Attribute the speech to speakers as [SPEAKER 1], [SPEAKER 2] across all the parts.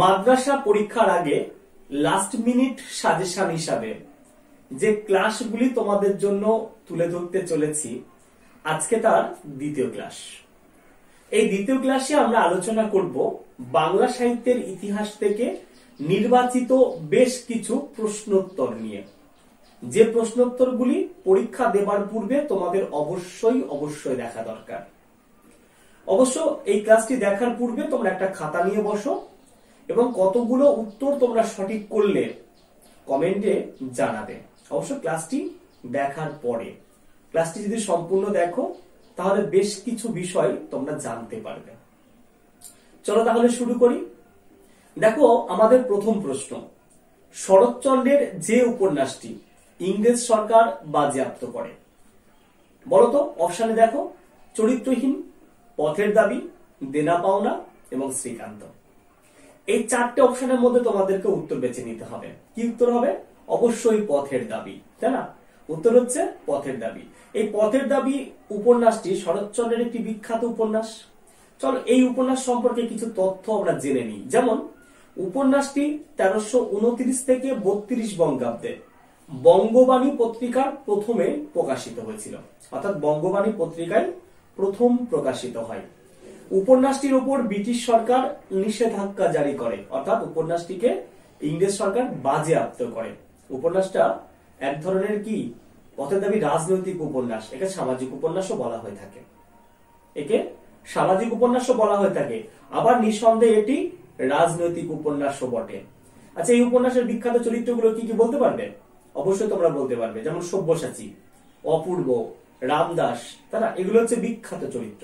[SPEAKER 1] মাদ্রাসা পরীক্ষার আগে last minute suggestion হিসাবে যে ক্লাসগুলি তোমাদের জন্য তুলে ধরতে চলেছি, আজকে তার দ্বিতীয় ক্লাস। এই দ্বিতীয় ক্লাসে আমরা আলোচনা করব বাংলা সাহিত্যের ইতিহাস থেকে নির্বাচিত বেশ কিছু প্রশ্নোত্তর নিয়ে, যে প্রশ্নোত্তরগুলি পরীক্ষা দেবার পূর্বে তোমাদের অবশ্যই দেখা দরকার। অবশ্য এই ক্লাসটি দেখার পূর্বে তোমরা একটা খাতা নিয়ে বসো এবং কতগুলো উত্তর তোমরা সঠিক করলে কমেন্টে জানাবে। অবশ্য ক্লাসটি দেখার পরে, ক্লাসটি যদি সম্পূর্ণ দেখো তাহলে বেশ কিছু বিষয় তোমরা জানতে পারবে। চলো তাহলে শুরু করি। দেখো, আমাদের প্রথম প্রশ্ন, শরৎচন্দ্রের যে উপন্যাসটি ইংরেজ সরকার বাজেয়াপ্ত করে, বলতো? অপশনে দেখো, চরিত্রহীন, পথের দাবি, দেনা পাওনা এবং শ্রীকান্ত। এই চারটে অপশনের মধ্যে তোমাদেরকে উত্তর বেছে নিতে হবে। কি উত্তর হবে? অবশ্যই পথের দাবি, তাই না? উত্তর হচ্ছে পথের দাবি। এই পথের দাবি উপন্যাসটি শরৎচন্দ্রের একটি বিখ্যাত উপন্যাস। চলো এই উপন্যাস সম্পর্কে কিছু তথ্য আমরা জেনে নিই। যেমন, উপন্যাসটি 1329 থেকে 32 বঙ্গাব্দে বঙ্গবাণী পত্রিকার প্রথমে প্রকাশিত হয়েছিল, অর্থাৎ বঙ্গবাণী পত্রিকায় প্রথম প্রকাশিত হয়। উপন্যাসটির উপর ব্রিটিশ সরকার নিষেধাজ্ঞা জারি করে, অর্থাৎ উপন্যাসটিকে ইংরেজ সরকার বাজেয়াপ্ত করে। উপন্যাসটা এক ধরনের কি পথের দাবি রাজনৈতিক উপন্যাস, একে সামাজিক উপন্যাসও বলা হয়ে থাকে। আবার নিঃসন্দেহে এটি রাজনৈতিক উপন্যাসও বটে। আচ্ছা, এই উপন্যাসের বিখ্যাত চরিত্রগুলো কি কি বলতে পারবে? অবশ্যই তোমরা বলতে পারবে। যেমন সব্যসাচী, অপূর্ব, রামদাস, তারা এগুলো হচ্ছে বিখ্যাত চরিত্র।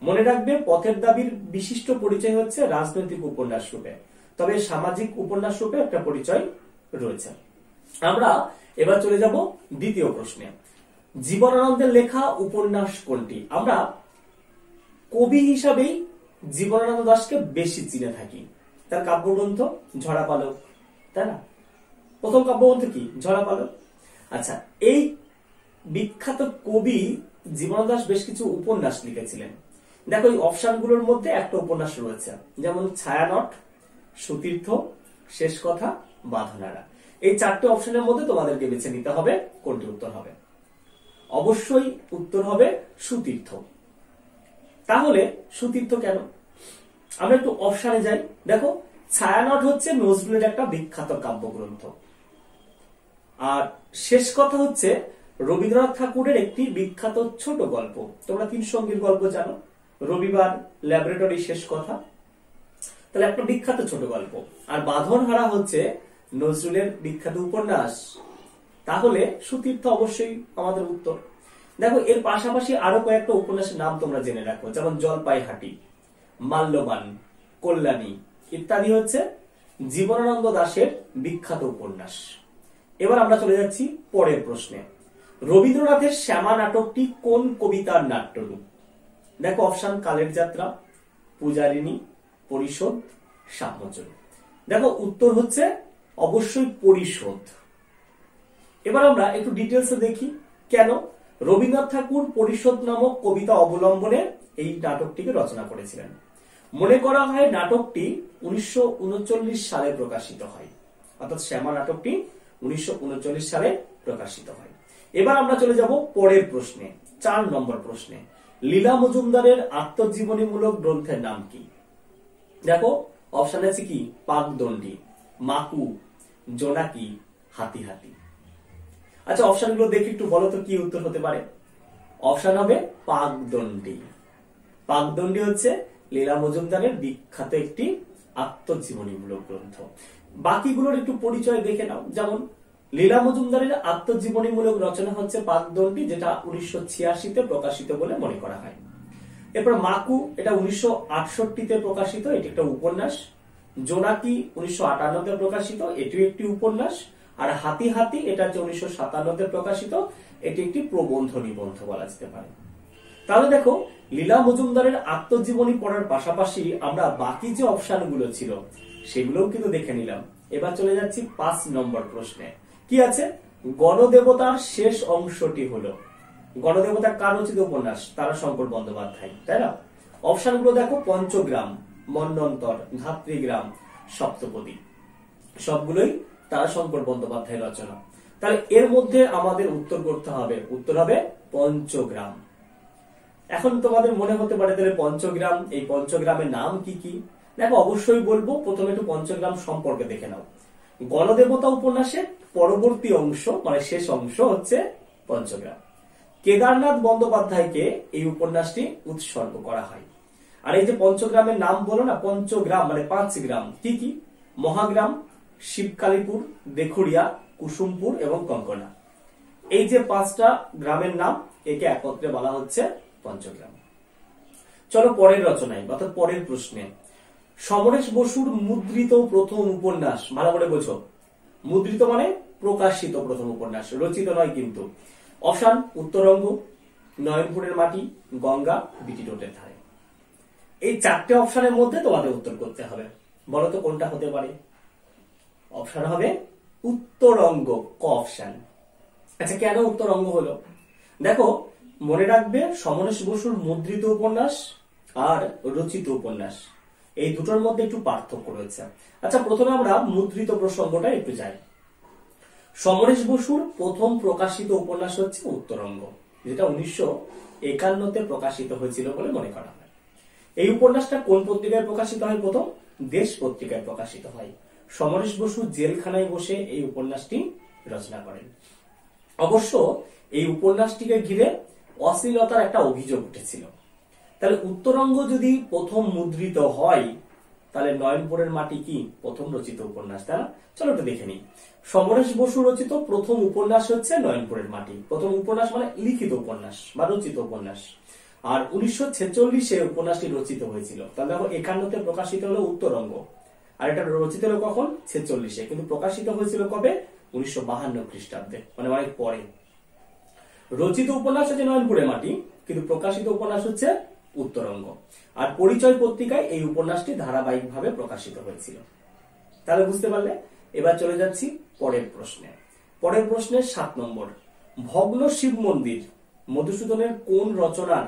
[SPEAKER 1] মনে রাখবে, পথের দাবির বিশিষ্ট পরিচয় হচ্ছে রাজনৈতিক উপন্যাস রূপে, তবে সামাজিক উপন্যাস রূপে একটা পরিচয় রয়েছে। আমরা এবার চলে যাব দ্বিতীয় প্রশ্নে। জীবনানন্দের লেখা উপন্যাস কোনটি? আমরা কবি হিসাবেই জীবনানন্দ দাশকে বেশি চিনে থাকি। তার কাব্যগ্রন্থ ঝরা পালক, তাই না? প্রথম কাব্যগ্রন্থ কি? ঝরা পালক। আচ্ছা, এই বিখ্যাত কবি জীবনানন্দ দাশ বেশ কিছু উপন্যাস লিখেছিলেন। দেখো, এই অপশনগুলোর মধ্যে একটা উপন্যাস রয়েছে, যেমন ছায়ানট, সুতীর্থ, শেষ কথা, বাঁধনারা। এই চারটে অপশনের মধ্যে তোমাদেরকে বেছে নিতে হবে কোনটি উত্তর হবে। অবশ্যই উত্তর হবে সুতীর্থ। তাহলে সুতীর্থ কেন? আমরা একটু অপশনে যাই। দেখো, ছায়ানট হচ্ছে নজরুলের একটা বিখ্যাত কাব্যগ্রন্থ, আর শেষ কথা হচ্ছে রবীন্দ্রনাথ ঠাকুরের একটি বিখ্যাত ছোট গল্প। তোমরা তিন সঙ্গীর গল্প জানো, রবিবার, ল্যাবরেটরি, শেষ কথা, তাহলে একটা বিখ্যাত ছোট গল্প। আর বাঁধনহারা হচ্ছে নজরুলের বিখ্যাত উপন্যাস। তাহলে সুতীর্থ অবশ্যই আমাদের উত্তর। দেখো, এর পাশাপাশি আরো কয়েকটা উপন্যাসের নাম তোমরা জেনে রাখো, যেমন জলপাইহাটি, মাল্যবান, কল্যাণী ইত্যাদি হচ্ছে জীবনানন্দ দাশের বিখ্যাত উপন্যাস। এবার আমরা চলে যাচ্ছি পরের প্রশ্নে। রবীন্দ্রনাথের শ্যামা নাটকটি কোন কবিতার নাট্যরূপ? দেখো, অপশন কালের যাত্রা, পূজারিণী, পরিশোধ, সাম্যজন। দেখো, উত্তর হচ্ছে অবশ্যই পরিশোধ। এবার আমরা একটু ডিটেলসে দেখি কেন রবীন্দ্রনাথ ঠাকুর পরিশোধ নামক কবিতা অবলম্বনে এই নাটকটিকে রচনা করেছিলেন। মনে করা হয় নাটকটি 1939 সালে প্রকাশিত হয়, অর্থাৎ শ্যামা নাটকটি 1939 সালে প্রকাশিত হয়। এবার আমরা চলে যাব পরের প্রশ্নে, 4 নম্বর প্রশ্নে। লীলা মজুমদারের আত্মজীবনীমূলক গ্রন্থের নাম কি? দেখো, অপশন আছে কি? পাকদণ্ডী, মাকু, জোনাকি, হাতি হাতি। আচ্ছা, অপশনগুলো দেখে একটু বলো তো কি উত্তর হতে পারে। অপশন হবে পাকদণ্ডী। পাকদণ্ডী হচ্ছে লীলা মজুমদারের বিখ্যাত একটি আত্মজীবনীমূলক গ্রন্থ। বাকিগুলোর একটু পরিচয় দেখে নাও। যেমন, লীলা মজুমদারের আত্মজীবনীমূলক রচনা হচ্ছে পাকদণ্ডী, যেটা 1986-তে প্রকাশিত বলে মনে করা হয়। এরপর মাকু, এটা 1968-তে প্রকাশিত, এটি একটা উপন্যাস। জোনাকি 1958-তে প্রকাশিত, এটিও একটি উপন্যাস। আর হাতি হাতি, এটা হচ্ছে 1957-তে প্রকাশিত, এটি একটি প্রবন্ধ নিবন্ধ বলা যেতে পারে। তাহলে দেখো, লীলা মজুমদারের আত্মজীবনী পড়ার পাশাপাশি আমরা বাকি যে অপশনগুলো ছিল সেগুলোও কিন্তু দেখে নিলাম। এবার চলে যাচ্ছি 5 নম্বর প্রশ্নে। কি আছে? গণদেবতার শেষ অংশটি হলো, গণদেবতা কার রচিত উপন্যাস? তারাশঙ্কর বন্দ্যোপাধ্যায়, তাই না? অপশনগুলো দেখো, পঞ্চগ্রাম, মন্বন্তর, ধাত্রীগ্রাম, সপ্তপদী, সবগুলোই তারাশঙ্কর বন্দ্যোপাধ্যায়ের রচনা। তাহলে এর মধ্যে আমাদের উত্তর করতে হবে, উত্তর হবে পঞ্চগ্রাম। এখন তোমাদের মনে হতে পারে তাহলে পঞ্চগ্রাম, এই পঞ্চগ্রামের নাম কি কি? দেখো অবশ্যই বলবো, প্রথমে একটু পঞ্চগ্রাম সম্পর্কে দেখে নাও। গণদেবতা উপন্যাসের পরবর্তী অংশ মানে শেষ অংশ হচ্ছে পঞ্চগ্রাম। কেদারনাথ বন্দ্যোপাধ্যায়কে এই উপন্যাসটি উৎসর্গ করা হয়। আর এই যে পঞ্চগ্রামের নাম বলো না, পঞ্চগ্রাম মানে 5 গ্রাম, কি কি? মহাগ্রাম, শিবকালীপুর, দেখুড়িয়া, কুসুমপুর এবং কঙ্কনা। এই যে 5টা গ্রামের নাম, একে একত্রে বলা হচ্ছে পঞ্চগ্রাম। চলো পরের রচনায় অর্থাৎ পরের প্রশ্নে। সমরেশ বসুর মুদ্রিত প্রথম উপন্যাস, ভালো করে বোঝো, মুদ্রিত মানে প্রকাশিত প্রথম উপন্যাস, রচিত নয় কিন্তু। অপশন: উত্তরঙ্গ, নয়নপুরের মাটি, গঙ্গা, বিটি রোডের ধারে। এই 4টে অপশনের মধ্যে তোমাদের উত্তর করতে হবে। বলো তো কোনটা হতে পারে? অপশন হবে উত্তরঙ্গ, ক অপশন। আচ্ছা, কেন উত্তরঙ্গ হলো? দেখো মনে রাখবে, সমরেশ বসুর মুদ্রিত উপন্যাস আর রচিত উপন্যাস এই দুটোর মধ্যে একটু পার্থক্য রয়েছে। আচ্ছা, প্রথমে আমরা মুদ্রিত প্রসঙ্গটা একটু যাই। সমরেশ বসুর প্রথম প্রকাশিত উপন্যাস হচ্ছে উত্তরঙ্গ, যেটা 1951-তে প্রকাশিত হয়েছিল বলে মনে করা হয়। এই উপন্যাসটা কোন পত্রিকায় প্রকাশিত হয়? প্রথম দেশ পত্রিকায় প্রকাশিত হয়। সমরেশ বসু জেলখানায় বসে এই উপন্যাসটি রচনা করেন। অবশ্য এই উপন্যাসটিকে ঘিরে অশ্লীলতার একটা অভিযোগ উঠেছিল। তাহলে উত্তরঙ্গ যদি প্রথম মুদ্রিত হয়, তাহলে নয়নপুরের মাটি কি প্রথম রচিত উপন্যাস? তাই না? চলো একটু দেখে নিই। সমরেশ বসু রচিত প্রথম উপন্যাস হচ্ছে নয়নপুরের মাটি। প্রথম উপন্যাস মানে লিখিত উপন্যাস বা রচিত উপন্যাস। আর 1946-এ উপন্যাসটি রচিত হয়েছিল। তাহলে দেখো 51-তে প্রকাশিত হলো উত্তরঙ্গ, আর এটা রচিত হলো কখন? 46-এ। কিন্তু প্রকাশিত হয়েছিল কবে? 1952 খ্রিস্টাব্দে, মানে অনেক পরে। রচিত উপন্যাস হচ্ছে নয়নপুরের মাটি, কিন্তু প্রকাশিত উপন্যাস হচ্ছে উত্তরঙ্গ। আর পরিচয় পত্রিকায় এই উপন্যাসটি ধারাবাহিকভাবে প্রকাশিত হয়েছিল। তাহলে বুঝতে পারলে। এবার চলে যাচ্ছি পরের প্রশ্নে। পরের প্রশ্নের 7 নম্বর। ভগ্ন শিব মন্দির মধুসূদনের কোন রচনার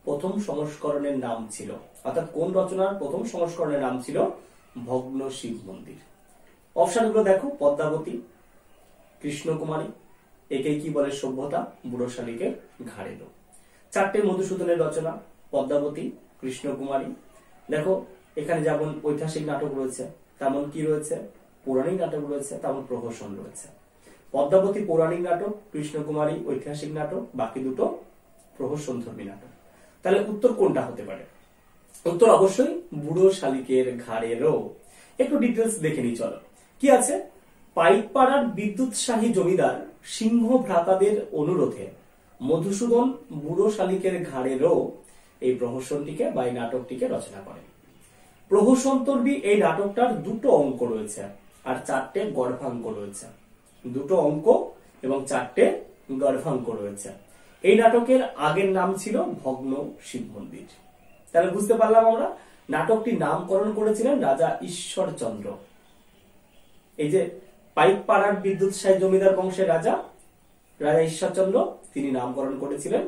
[SPEAKER 1] প্রথম সংস্করণের নাম ছিল? অর্থাৎ কোন রচনার প্রথম সংস্করণের নাম ছিল ভগ্ন শিব মন্দির? অপশনগুলো দেখো: পদ্মাবতী, কৃষ্ণকুমারী, একে কি বলে সভ্যতা, বুড়ো শালিকের ঘাড়ে লো। 4টে মধুসূদনের রচনা: পদ্মাবতী, কৃষ্ণকুমারী। দেখো এখানে যেমন ঐতিহাসিক নাটক রয়েছে, তেমন কি রয়েছে? পৌরাণিক নাটক রয়েছে, তেমন প্রহসন রয়েছে। পদ্মাবতী পৌরাণিক নাটক, কৃষ্ণকুমারী ঐতিহাসিক নাটক, বাকি দুটো প্রহসন ধর্মী নাটক। তাহলে উত্তর কোনটা হতে পারে? উত্তর অবশ্যই বুড়ো শালিকের ঘাড়েরও। একটু ডিটেলস দেখে নিই, চলো। কি আছে? পাইকপাড়ার বিদ্যুৎসাহী জমিদার সিংহ ভ্রাতাদের অনুরোধে মধুসূদন বুড়ো শালিকের ঘাড়েরও এই প্রহসনটিকে বা এই নাটকটিকে রচনা করেন। প্রহসনতর্বী এই নাটকটার 2টো অঙ্ক রয়েছে আর 4টে গর্ভাঙ্ক রয়েছে। 2টো অঙ্ক এবং 4টে গর্ভাঙ্ক রয়েছে। এই নাটকের আগের নাম ছিল ভগ্ন শিব মন্দির। তাহলে বুঝতে পারলাম আমরা, নাটকটি নামকরণ করেছিলেন রাজা ঈশ্বরচন্দ্র। এই যে পাইকপাড়ার বিদ্যুৎসাহী জমিদার বংশের রাজা ঈশ্বরচন্দ্র, তিনি নামকরণ করেছিলেন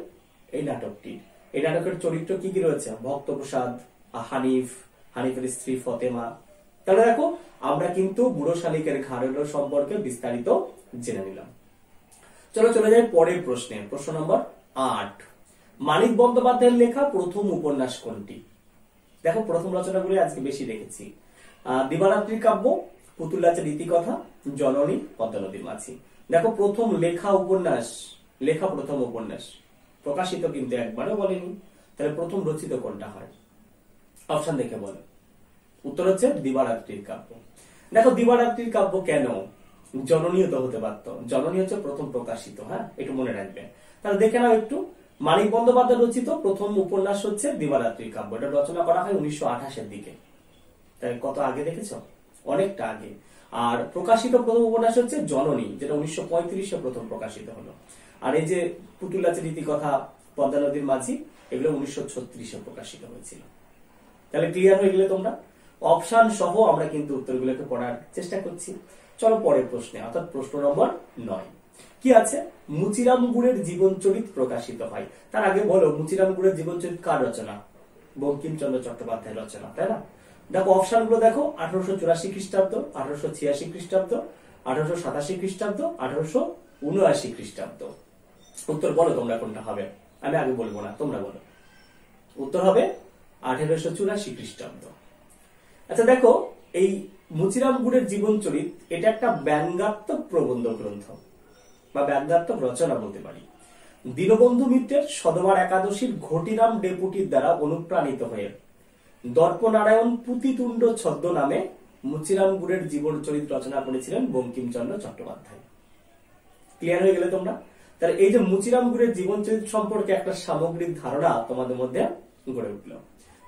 [SPEAKER 1] এই নাটকটি। এই নাটকের চরিত্র কি কি রয়েছে? ভক্তপ্রসাদ, হানিফের স্ত্রী ফতেমা। তাহলে দেখো আমরা কিন্তু বুড়ো শালিকের ঘাড়েরও সম্পর্কে বিস্তারিত জেনে নিলাম। চলো চলে যাই পরের প্রশ্নে। প্রশ্ন নম্বর 8। মানিক বন্দ্যোপাধ্যায়ের লেখা প্রথম উপন্যাস কোনটি? দেখো প্রথম রচনাগুলি আজকে বেশি দেখেছি। দিবারাত্রির কাব্য, পুতুল নাচের রীতিকথা, জননী, পদ্মা নদীর মাঝি। দেখো প্রথম প্রথম উপন্যাস প্রকাশিত কিন্তু একবারও বলেনি। তাহলে প্রথম রচিত কোনটা হয়? অপশন দেখে বলো। উত্তর হচ্ছে দিবারাত্রির কাব্য। দেখো দিবারাত্রির কাব্য কেন? জননীও তো হতে পারত। জননী হচ্ছে প্রথম প্রকাশিত, হ্যাঁ, একটু মনে রাখবে। তাহলে দেখে নাও একটু। মানিক বন্দ্যোপাধ্যায় রচিত প্রথম উপন্যাস হচ্ছে দিবারাত্রির কাব্য। এটা রচনা করা হয় 1928-এর দিকে। তাই কত আগে দেখেছো? অনেকটা আগে। আর প্রকাশিত প্রথম উপন্যাস হচ্ছে জননী, যেটা 1935-এ প্রথম প্রকাশিত হলো। আর এই যে পুতুল নাচের রীতিকথা, পদ্মা নদীর মাঝি, এগুলো 1936-এ প্রকাশিত হয়েছিল। তাহলে ক্লিয়ার হয়ে গেলে তোমরা? অপশন সহ আমরা কিন্তু উত্তরগুলোকে পড়ার চেষ্টা করছি। চলো পরের প্রশ্নে, অর্থাৎ প্রশ্ন নম্বর 9। কি আছে? মুচিরাম গুড়ের জীবনচরিত প্রকাশিত হয়। তার আগে বলো, মুচিরাম গুড়ের জীবনচরিত কার রচনা? বঙ্কিমচন্দ্র চট্টোপাধ্যায়ের রচনা, তাই না? দেখো অপশন গুলো দেখো, 1884 খ্রিস্টাব্দ, 1886 খ্রিস্টাব্দ, 1887 খ্রিস্টাব্দ, 1879 খ্রিস্টাব্দ। উত্তর বলো তোমরা কোনটা হবে, আমি আগে বলবো না, তোমরা বলো। উত্তর হবে 1884 খ্রিস্টাব্দ। আচ্ছা দেখো, এই মুচিরাম গুড়ের জীবন চরিত এটা একটা ব্যঙ্গাত্মক প্রবন্ধ গ্রন্থ বা ব্যঙ্গাত্মক রচনা বলতে পারি। দীনবন্ধু মিত্রের সদবার একাদশীর ঘটিরাম ডেপুটির দ্বারা অনুপ্রাণিত হয়ে দর্পনারায়ণ পুতিতুণ্ড ছদ্ম নামে মুচিরাম গুড়ের জীবন চরিত রচনা করেছিলেন বঙ্কিমচন্দ্র চট্টোপাধ্যায়। ক্লিয়ার হয়ে গেলে তোমরা? তাহলে এই যে মুচিরাম গুড়ের জীবন চরিত সম্পর্কে একটা সামগ্রিক ধারণা তোমাদের মধ্যে গড়ে উঠলো।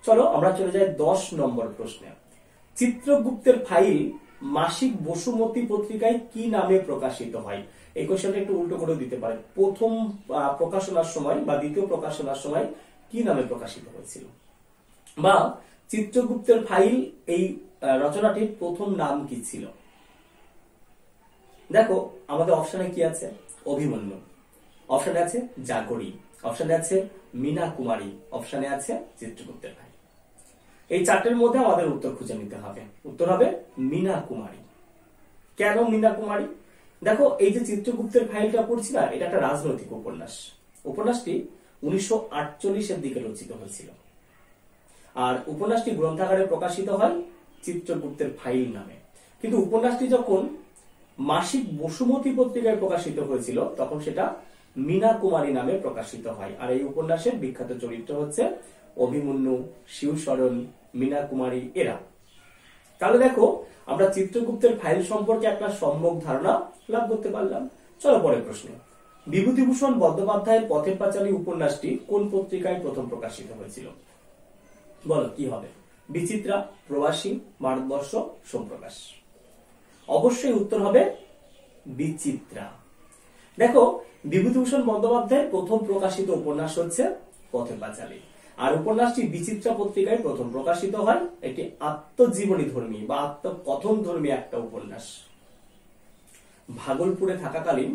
[SPEAKER 1] চলো আমরা চলে যাই 10 নম্বর প্রশ্নে। চিত্রগুপ্তের ফাইল মাসিক বসুমতী পত্রিকায় কি নামে প্রকাশিত হয়? এই কোশ্চেনটা একটু উল্টো করে দিতে পারে, প্রথম প্রকাশনার সময় বা দ্বিতীয় প্রকাশনার সময় কি নামে প্রকাশিত হয়েছিল, বা চিত্রগুপ্তের ফাইল এই রচনাটির প্রথম নাম কি ছিল? দেখো আমাদের অপশনে কি আছে? অভিমন্যু, অপশনে আছে জাগরী, অপশনে আছে মীনা কুমারী, অপশনে আছে চিত্রগুপ্তের ফাইল। এই চারটের মধ্যে আমাদের উত্তর খুঁজে নিতে হবে। উত্তর হবে মীনা কুমারী। কেন মীনা কুমারী? দেখো এই যে চিত্রগুপ্তের ফাইলটা পড়ছি না, এটা একটা রাজনৈতিক উপন্যাস। উপন্যাসটি 1948-এর দিকে রচিত হয়েছিল, আর উপন্যাসটি গ্রন্থাগারে প্রকাশিত হয় চিত্রগুপ্তের ফাইল নামে। কিন্তু উপন্যাসটি যখন মাসিক বসুমতী পত্রিকায় প্রকাশিত হয়েছিল তখন সেটা মীনা কুমারী নামে প্রকাশিত হয়। আর এই উপন্যাসের বিখ্যাত চরিত্র হচ্ছে অভিমন্যু, শিবশরণ, মীনা কুমারী এরা। তাহলে দেখো আমরা চিত্রগুপ্তের ফাইল সম্পর্কে একটা সম্যক ধারণা লাভ করতে পারলাম। চলো পরের প্রশ্ন। বিভূতিভূষণ বন্দ্যোপাধ্যায়ের পথের পাঁচালী উপন্যাসটি কোন পত্রিকায় প্রথম প্রকাশিত হয়েছিল? বলো কি হবে? বিচিত্রা, প্রবাসী, ভারতবর্ষ, সোমপ্রকাশ। অবশ্যই উত্তর হবে বিচিত্রা। দেখো বিভূতিভূষণ বন্দ্যোপাধ্যায়ের প্রথম প্রকাশিত উপন্যাস হচ্ছে পথের পাঁচালী, আর উপন্যাসটি বিচিত্রা পত্রিকায় প্রথম প্রকাশিত হয়। এটি আত্মজীবনী ধর্মী বা আত্মকথন ধর্মী একটা উপন্যাস। ভাগলপুরে থাকাকালীন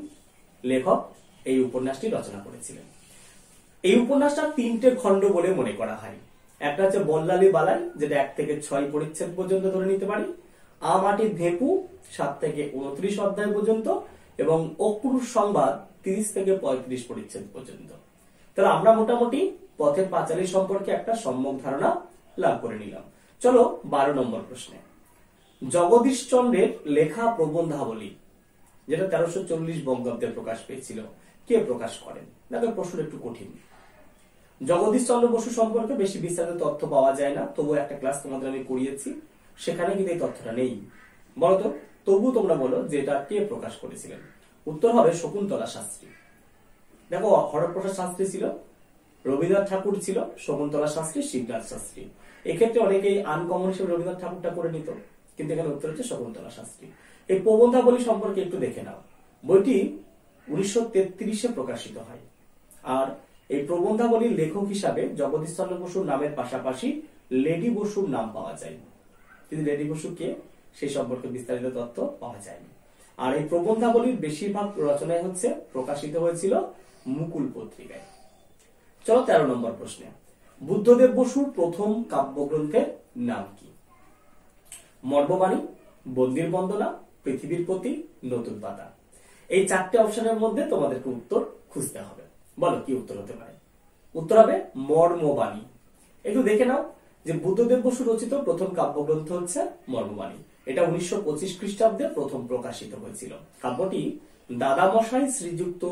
[SPEAKER 1] লেখক এই উপন্যাসটি রচনা করেছিলেন। এই উপন্যাসটা 3টে খণ্ড বলে মনে করা হয়। একটা হচ্ছে বল্লালী বালাই, যেটা 1 থেকে 6 পরিচ্ছেদ পর্যন্ত ধরে নিতে পারি, আমাটির ভেপু 7 থেকে 29 অধ্যায় পর্যন্ত, এবং অক্রুর সংবাদ 30 থেকে 35 পরিচ্ছেদ পর্যন্ত। তাহলে আমরা মোটামুটি পথের পাঁচালী সম্পর্কে একটা সম্যক ধারণা লাভ করে নিলাম। চলো 12 নম্বর প্রশ্নে। জগদীশ চন্দ্রের লেখা প্রবন্ধাবলী, যেটা 1340 বঙ্গাব্দে প্রকাশ পেয়েছিল, কে প্রকাশ করেন? দেখো প্রশ্ন একটু কঠিন। জগদীশ চন্দ্র বসু সম্পর্কে বেশি বিস্তারিত তথ্য পাওয়া যায় না, তবু একটা ক্লাস তোমাদের আমি করিয়েছি, সেখানে কিন্তু এই তথ্যটা নেই। বলতো তবু তোমরা বলো যে এটা কে প্রকাশ করেছিলেন? উত্তর হবে শকুন্তলা শাস্ত্রী। দেখো হরপ্রসাদ শাস্ত্রী ছিল, রবীন্দ্রনাথ ঠাকুর ছিল, শকুন্তলা শাস্ত্রী, শিবনাথ শাস্ত্রী। এক্ষেত্রে অনেকেই আনকমন হিসেবে রবীন্দ্রনাথ ঠাকুরটা করে নিত, কিন্তু এখানে উত্তর হচ্ছে শকুন্তলা শাস্ত্রী। এই প্রবন্ধাবলী সম্পর্কে একটু দেখে নাও। বইটি 1933-এ প্রকাশিত হয়, আর এই প্রবন্ধাবলীর লেখক হিসাবে জগদীশ চন্দ্র বসুর নামের পাশাপাশি লেডি বসুর নাম পাওয়া যায়, কিন্তু লেডি বসু কে সেই সম্পর্কে বিস্তারিত তথ্য পাওয়া যায়নি। আর এই প্রবন্ধাবলীর বেশিরভাগ রচনায় হচ্ছে প্রকাশিত হয়েছিল মুকুল পত্রিকায়। চলো 13 নম্বর প্রশ্নে। বুদ্ধদেব বসুর প্রথম কাব্যগ্রন্থের নাম কি? মর্মবাণী, বন্দির বন্দনা, পৃথিবীর প্রতি, নতুন পাতা। এই 4টে অপশনের মধ্যে তোমাদেরকে উত্তর খুঁজতে হবে। বলো কি উত্তর হতে পারে? উত্তর হবে মর্মবাণী। একটু দেখে নাও যে বুদ্ধদেব বসু রচিত প্রথম কাব্যগ্রন্থ হচ্ছে মর্মবাণী। এটা 1925 খ্রিস্টাব্দে প্রথম প্রকাশিত হয়েছিল। কাব্যটি দাদামশাই শ্রীযুক্ত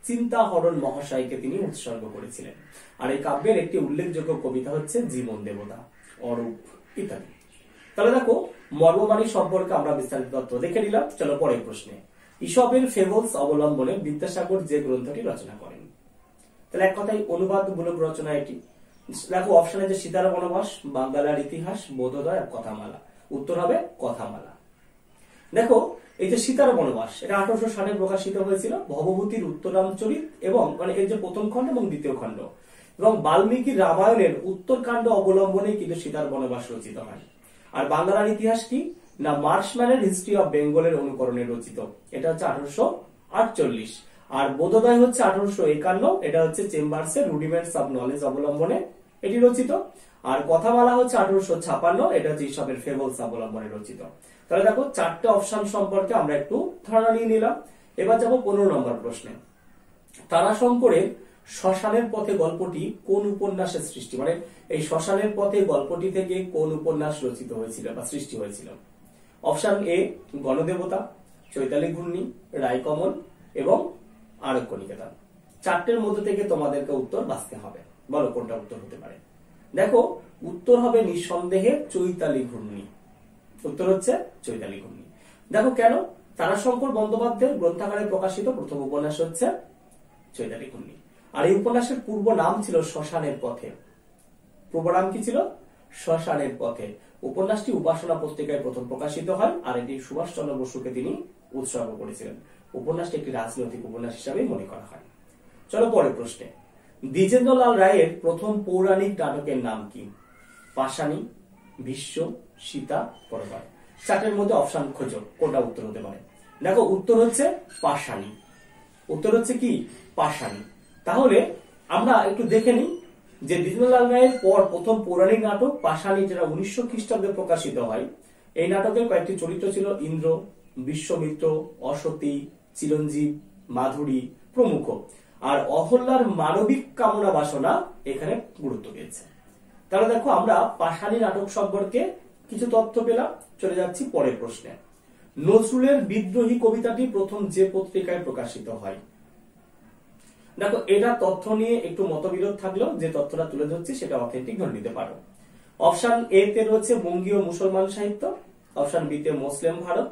[SPEAKER 1] চিন্তাহরণ মহাশয়কে তিনি উৎসর্গ করেছিলেন। আর এই কাব্যের একটি উল্লেখযোগ্য কবিতা হচ্ছে জীবন দেবতা, অরূপ ইত্যাদি। তাহলে দেখো মর্মবাণী সম্পর্কে আমরা বিস্তারিত তথ্য দেখে নিলাম। চলো পরের প্রশ্নে। ঈশপের ফেবলস অবলম্বনে বিদ্যাসাগর যে গ্রন্থটি রচনা করেন, তাহলে এক কথায় অনুবাদমূলক রচনা এটি। দেখো অপশনে যে সীতার বনবাস, বাঙ্গালার ইতিহাস, বোধোদয় আর কথামালা। উত্তর হবে কথামালা। দেখো এই যে সীতার বনবাস, এটা 1860-এ প্রকাশিত হয়েছিল। ভবভূতির উত্তরাঞ্চলিত এবং মানে এর যে প্রথম খণ্ড এবং দ্বিতীয় খণ্ড, এবং বাল্মীকির রামায়ণের উত্তরকাণ্ড অবলম্বনে কিন্তু সীতার বনবাস রচিত হয়। আর বাংলার ইতিহাস কি না, মার্শম্যানের হিস্ট্রি অফ বেঙ্গলের অনুকরণে রচিত, এটা হচ্ছে 1848। আর বোধোদয় হচ্ছে 1851, এটা হচ্ছে চেম্বার্সের রুডিমেন্টস অফ নলেজ অবলম্বনে এটি রচিত। আর কথামালা হচ্ছে 1856, এটা হচ্ছে ঈশপের ফেবলস অবলম্বনে রচিত। তাহলে দেখো 4টে অপশন সম্পর্কে আমরা একটু ধারণা নিয়ে নিলাম। এবার যাবো 15 নম্বর প্রশ্নে। তারাশঙ্করের শ্মশানের পথে গল্পটি কোন উপন্যাসের সৃষ্টি, মানে এই শ্মশানের পথে গল্পটি থেকে কোন উপন্যাস রচিত হয়েছিল বা সৃষ্টি হয়েছিল? অপশন এ গণদেবতা, চৈতালি ঘূর্ণি, রায়কমল এবং আরণ্যকনিকেতন। 4টের মধ্যে থেকে তোমাদেরকে উত্তর বাছতে হবে। বলো কোনটা উত্তর হতে পারে? দেখো উত্তর হবে নিঃসন্দেহে চৈতালি ঘূর্ণি। উত্তর হচ্ছে চৈতালি ঘূর্ণি। দেখো কেন? তারাশঙ্কর বন্দ্যোপাধ্যায়ের গ্রন্থাগারে প্রকাশিত প্রথম উপন্যাস হচ্ছে চৈতালি ঘূর্ণি। আর এই উপন্যাসের পূর্ব নাম ছিল শ্মশানের পথে। পূর্ব নাম কি ছিল? শ্মশানের পথে। উপন্যাসটি উপাসনা পত্রিকায় প্রথম প্রকাশিত হয়, আর এটি সুভাষচন্দ্র বসুকে তিনি উৎসর্গ করেছিলেন। উপন্যাসটি একটি রাজনৈতিক উপন্যাস হিসাবে মনে করা হয়। চলো পরের প্রশ্নে। দ্বিজেন্দ্রলাল রায়ের প্রথম পৌরাণিক নাটকের নাম কি? পাষাণী, ভীষ্ম, সীতা, পরবার। 4টের মধ্যে অপশন খোঁজো, কোনটা উত্তর হতে পারে? দেখো উত্তর হচ্ছে পাষাণী। উত্তর হচ্ছে কি? পাষাণী। তাহলে আমরা একটু দেখে নিই যে দ্বিজেন্দ্রলাল রায়ের পর প্রথম পৌরাণিক নাটক পাষাণী, যেটা 1900 খ্রিস্টাব্দে প্রকাশিত হয়। এই নাটকের কয়েকটি চরিত্র ছিল ইন্দ্র, বিশ্বমিত্র, অসতী, চিরঞ্জীব, মাধুরী প্রমুখ। আর অহল্যার মানবিক কামনা বাসনা এখানে গুরুত্ব পেয়েছে। তাহলে দেখো আমরা পাষাণী নাটক সম্পর্কে কিছু তথ্য পেলাম। চলে যাচ্ছি পরের প্রশ্নে। নজরুলের বিদ্রোহী কবিতাটি প্রথম যে পত্রিকায় প্রকাশিত হয়? দেখো এটা তথ্য নিয়ে একটু মতবিরোধ থাকলেও যে তথ্যটা তুলে ধরছি সেটা অথেন্টিক ধরে নিতে পারো। অপশন এ তে রয়েছে বঙ্গীয় মুসলমান সাহিত্য, অপশন বি তে মুসলিম ভারত,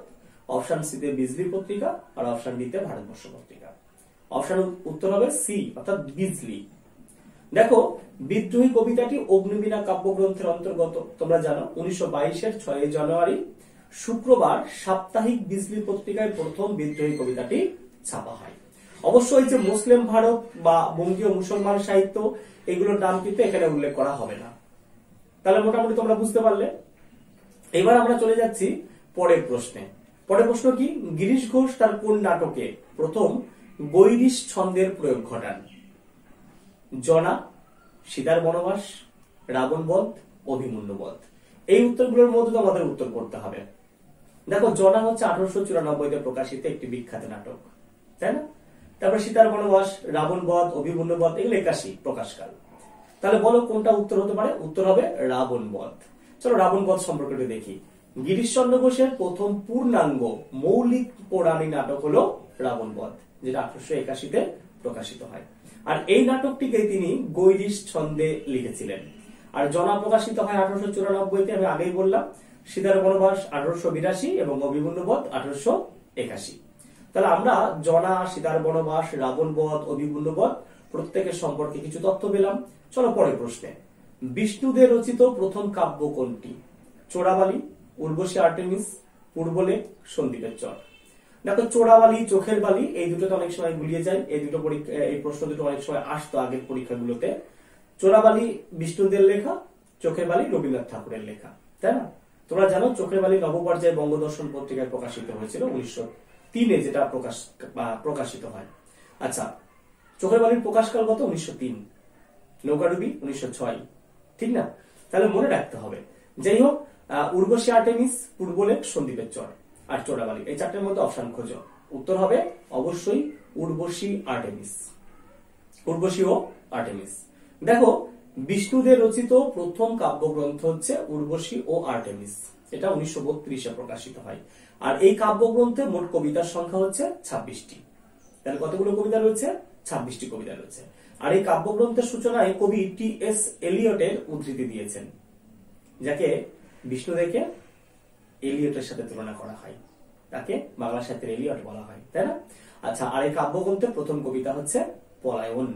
[SPEAKER 1] অপশন সি তে বিজলি পত্রিকা, আর অপশন ডি তে ভারতবর্ষ পত্রিকা। অপশন উত্তর হবে সি অর্থাৎ বিজলি। দেখো বিদ্রোহী কবিতাটি অগ্নিবীণা কাব্যগ্রন্থের অন্তর্গত। তোমরা জানো 1922-এর 6 জানুয়ারি শুক্রবার সাপ্তাহিক বিজলি পত্রিকায় প্রথম বিদ্রোহী কবিতাটি ছাপা হয়। অবশ্যই যে মুসলিম ভারত বা বঙ্গীয় মুসলমান সাহিত্য এগুলোর নাম কিন্তু এখানে উল্লেখ করা হবে না। তাহলে মোটামুটি তোমরা বুঝতে পারলে। এবার আমরা চলে যাচ্ছি পরের প্রশ্নে। পরের প্রশ্ন কি? গিরিশ ঘোষ তার কোন নাটকে প্রথম গৈরিশ ছন্দের প্রয়োগ ঘটান? জনা, সীতার বনবাস, রাবণ বধ, অভিমন্যু বধ। এই উত্তরগুলোর মধ্যে তোমাদের উত্তর করতে হবে। দেখো জনা হচ্ছে 1894-তে প্রকাশিত একটি বিখ্যাত নাটক, তাই না? তারপর সীতার বনবাস, রাবণ বধ, অভিমন্যু বধ এগুলো 81 প্রকাশকাল। তাহলে বলো কোনটা উত্তর হতে পারে? উত্তর হবে রাবণ বধ। চলো রাবণ বধ সম্পর্কে দেখি। গিরিশচন্দ্র ঘোষের প্রথম পূর্ণাঙ্গ মৌলিক পৌরাণিক নাটক হলো রাবণ বধ, যেটা 1881-তে প্রকাশিত হয়। আর এই নাটকটিকে তিনি গৈরিশ ছন্দে লিখেছিলেন। আর জনা প্রকাশিত হয় 1894-তে, আমি আগেই বললাম। সীতার বনবাস 1882 এবং অভিমন্যু বধ 1881। তাহলে আমরা জনা, সীতার বনবাস, রাবণ বধ, অভিমন্যু বধ প্রত্যেকের সম্পর্কে কিছু তথ্য পেলাম। চলো পরের প্রশ্নে। বিষ্ণুদের রচিত প্রথম কাব্য কোনটি? চোরাবালি, উর্বশী আর্টেমিস, পূর্বলেখ, সন্দীপের চর। দেখো চোরাবালি, চোখের বালি এই দুটোতে অনেক সময় গুলিয়ে যায়। এই প্রশ্ন দুটো অনেক সময় আসতো আগের পরীক্ষাগুলোতে। চোরাবালি বিষ্ণুদের লেখা, চোখের বালি রবীন্দ্রনাথ ঠাকুরের লেখা, তাই না? তোমরা জানো চোখের বালি নবপর্যায়ে বঙ্গদর্শন পত্রিকায় প্রকাশিত হয়েছিল 1903-এ, যেটা প্রকাশিত হয়। আচ্ছা, চোখের বালির প্রকাশকাল কত? 1903। নৌকাডুবি 1906, ঠিক না? তাহলে মনে রাখতে হবে। যাই হোক, উর্বশী আর্টেমিস, পূর্বলেখ, সন্দীপের চর আর চোরাবালি, এই 4টের মধ্যে অপশন খোঁজো। উত্তর হবে অবশ্যই উর্বশী আর্টেমিস। উর্বশী ও আর্টেমিস। দেখো বিষ্ণুদের রচিত প্রথম কাব্যগ্রন্থ হচ্ছে উর্বশী ও আর্টেমিস। এটা 1932-এ প্রকাশিত হয়। আর এই কাব্যগ্রন্থে মোট কবিতার সংখ্যা হচ্ছে 26টি। তাহলে কতগুলো কবিতা রয়েছে? 26টি কবিতা রয়েছে। আর এই কাব্যগ্রন্থের সূচনায় কবি টি.এস. এলিয়টের উদ্ধৃতি দিয়েছেন, যাকে বিষ্ণুদেরকে এলিয়টের সাথে তুলনা করা হয়। তাকে বাংলা সাহিত্যের এলিয়ট বলা হয়, তাই না? আচ্ছা, আর এই কাব্যগ্রন্থের প্রথম কবিতা হচ্ছে পলায়ন।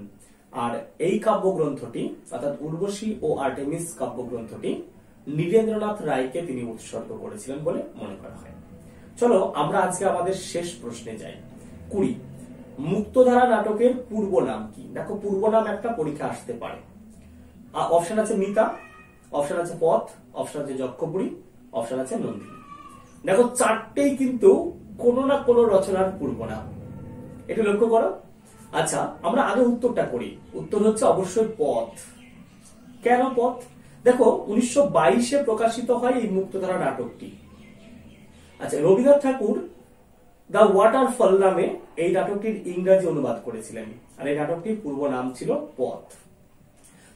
[SPEAKER 1] আর এই কাব্যগ্রন্থটি অর্থাৎ উর্বশী ও আর্টেমিস কাব্যগ্রন্থটি নীরেন্দ্রনাথ রায়কে তিনি উৎসর্গ করেছিলেন বলে মনে করা হয়। চলো আমরা আজকে আমাদের শেষ প্রশ্নে যাই। 20 মুক্তধারা নাটকের পূর্ব নাম কি? দেখো পূর্ব নাম একটা পরীক্ষা আসতে পারে। অপশন আছে মিতা, অপশন আছে পথ, অপশন আছে যক্ষপুরী, অপশন আছে নন্দিনী। দেখো 4টেই কিন্তু কোনো না কোনো রচনার পূর্ব নাম, এটা লক্ষ্য করো। আচ্ছা, আমরা আগে উত্তরটা করি। উত্তর হচ্ছে অবশ্যই পথ। কেন পথ? দেখো 1922-এ প্রকাশিত হয় এই মুক্তধারা নাটকটি। আচ্ছা, রবীন্দ্রনাথ ঠাকুর দ্য ওয়াটারফল নামে এই নাটকটির ইংরাজি অনুবাদ করেছিলেন, আর এই নাটকটির পূর্ব নাম ছিল পথ।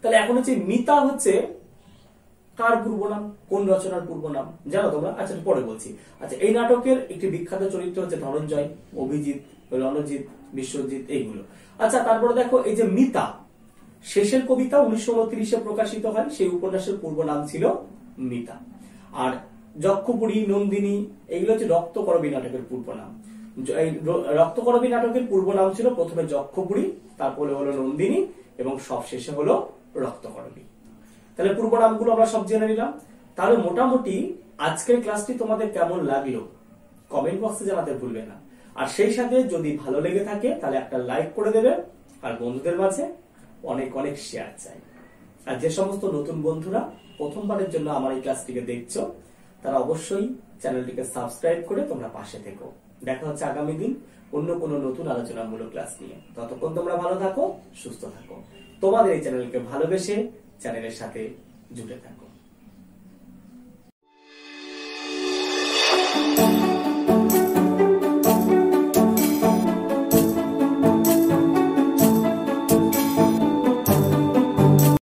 [SPEAKER 1] তাহলে এখন হচ্ছে মিতা হচ্ছে কার পূর্ব নাম, কোন রচনার পূর্ব নাম জানো তোমরা? আচ্ছা পরে বলছি। আচ্ছা, এই নাটকের একটি বিখ্যাত চরিত্র হচ্ছে ধনঞ্জয়, অভিজিৎ, রণজিৎ, বিশ্বজিৎ, এইগুলো। আচ্ছা, তারপরে দেখো এই যে মিতা, শেষের কবিতা 1929-এ প্রকাশিত হয়, সেই উপন্যাসের পূর্ব নাম ছিল মিতা। আর যক্ষপুরী, নন্দিনী, এগুলো হচ্ছে রক্তকরবী নাটকের পূর্ব নাম। এই রক্তকরবী নাটকের পূর্ব নাম ছিল প্রথমে যক্ষপুরী, তারপরে হলো নন্দিনী, এবং সবশেষে হলো রক্তকরবী। তাহলে পূর্ব নামগুলো আমরা সব জেনে নিলাম। তাহলে মোটামুটি আজকের ক্লাসটি তোমাদের কেমন লাগলো কমেন্ট বক্সে জানাতে ভুলবে না। আর সেই সাথে যদি ভালো লেগে থাকে তাহলে একটা লাইক করে দেবে, আর বন্ধুদের মাঝে অনেক অনেক শেয়ার চাই। আর যে সমস্ত নতুন বন্ধুরা প্রথমবারের জন্য আমার এই ক্লাসটিকে দেখছো, তারা অবশ্যই চ্যানেলটিকে সাবস্ক্রাইব করে তোমরা পাশে থেকো। দেখা হচ্ছে আগামী দিন অন্য কোনো নতুন আলোচনামূলক ক্লাস নিয়ে। ততক্ষণ তোমরা ভালো থাকো, সুস্থ থাকো, তোমাদের এই চ্যানেলকে ভালোবেসে চ্যানেলের সাথে জুড়ে থাকো।